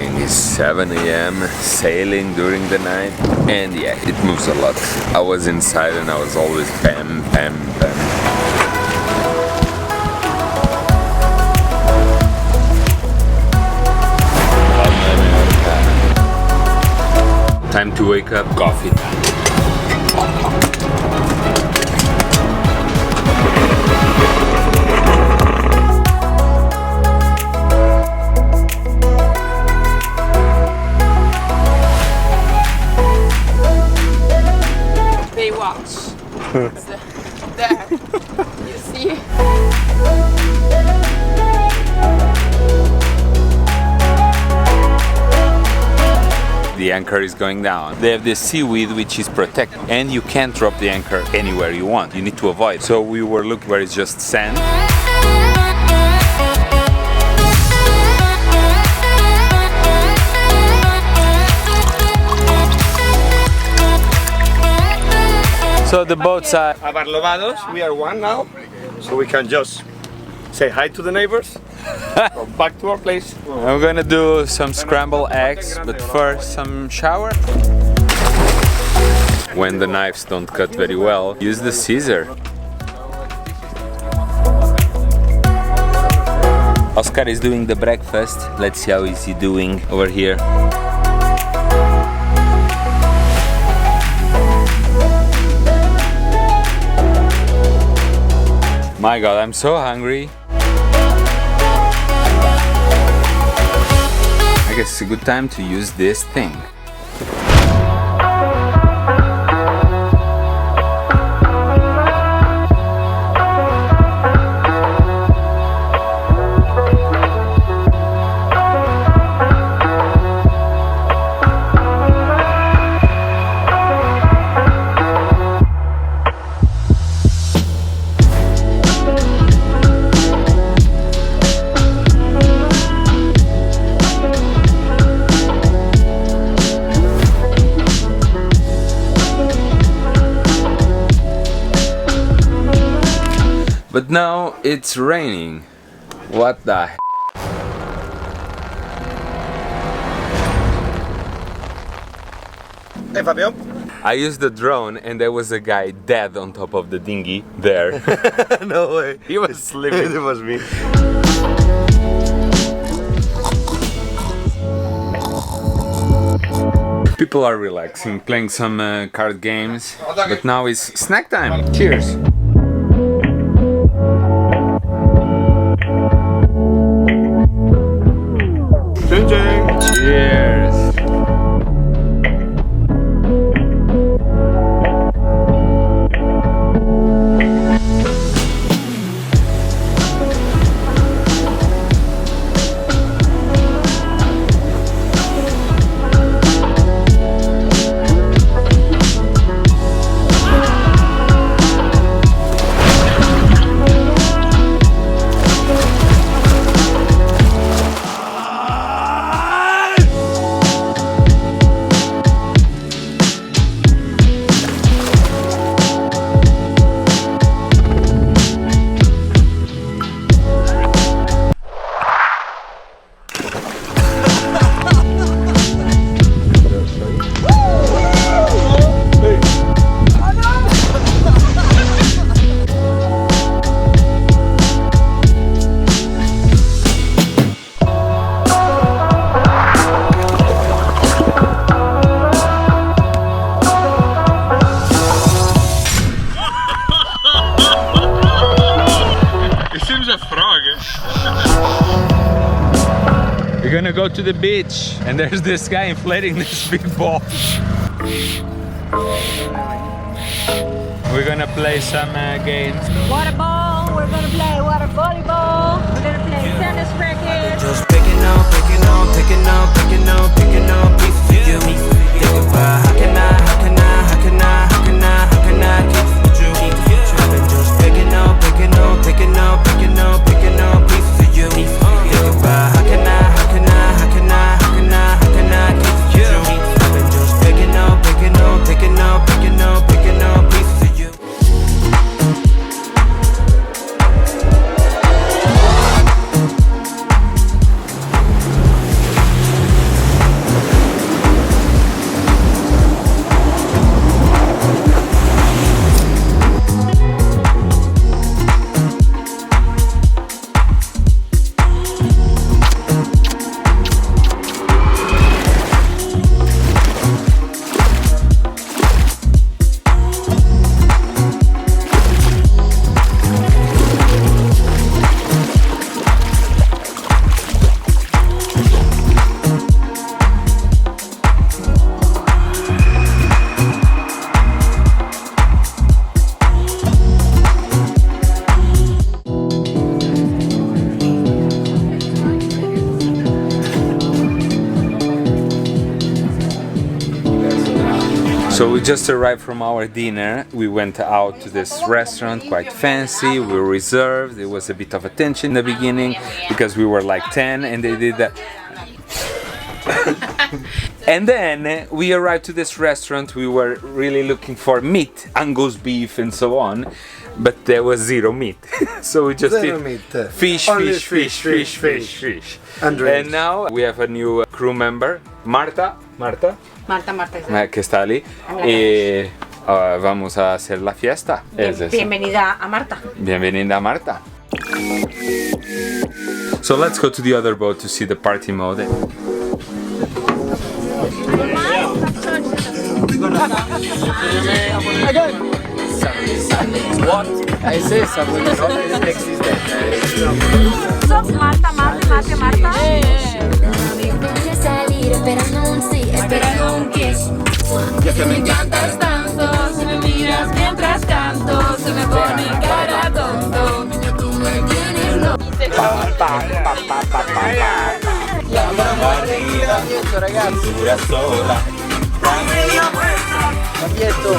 morning, it's 7 a.m. sailing during the night, and yeah, it moves a lot. I was inside and I was always bam, bam, bam. Time to wake up, coffee time. They watch. There, you see? The anchor is going down. They have this seaweed which is protected, and you can't drop the anchor anywhere you want. You need to avoid. So we were looking where it's just sand. So the boats are Abarlovados, we are one now, so we can just say hi to the neighbors. Go back to our place. I'm gonna do some scrambled eggs, but first some shower. When the knives don't cut very well, use the scissor. Oscar is doing the breakfast. Let's see how is he doing over here. My God, I'm so hungry. I guess it's a good time to use this thing. But now it's raining. What the heck? Hey Fabio. I used the drone and there was a guy dead on top of the dinghy there. No way. He was sleeping. It was me. People are relaxing, playing some card games. But now it's snack time. Cheers. Cheers! We're gonna go to the beach and there's this guy inflating this big ball. We're gonna play some games. Water ball, we're gonna play water volleyball, we're gonna play tennis racket. Just picking on pieces of you. Think about how can I keep you? Just picking on pieces of you. Think about how can I keep you? Just picking on pieces of you. So we just arrived from our dinner. We went out to this restaurant, quite fancy. We were reserved. There was a bit of a tension in the beginning because we were like 10 and they did that. And then we arrived to this restaurant. We were really looking for meat, Angus beef and so on, but there was zero meat. So we just Zero did meat. fish, Only fish. And drinks. And now we have a new crew member, Marta, Marta, que está allí. Y vamos a hacer la fiesta. Es eso. Bienvenida a Marta. Bienvenida, Marta. So let's go to the other boat to see the party mode. What? Es esa, güey. No existe. Marta. Voy a salir esperando un sí, esperando un kiss. que me encantas tanto, si me miras mientras canto, se me pone cara tonto. Niña, tú me tienes loco. La mano arriba, ragazzi. Pura sola. Baglietto.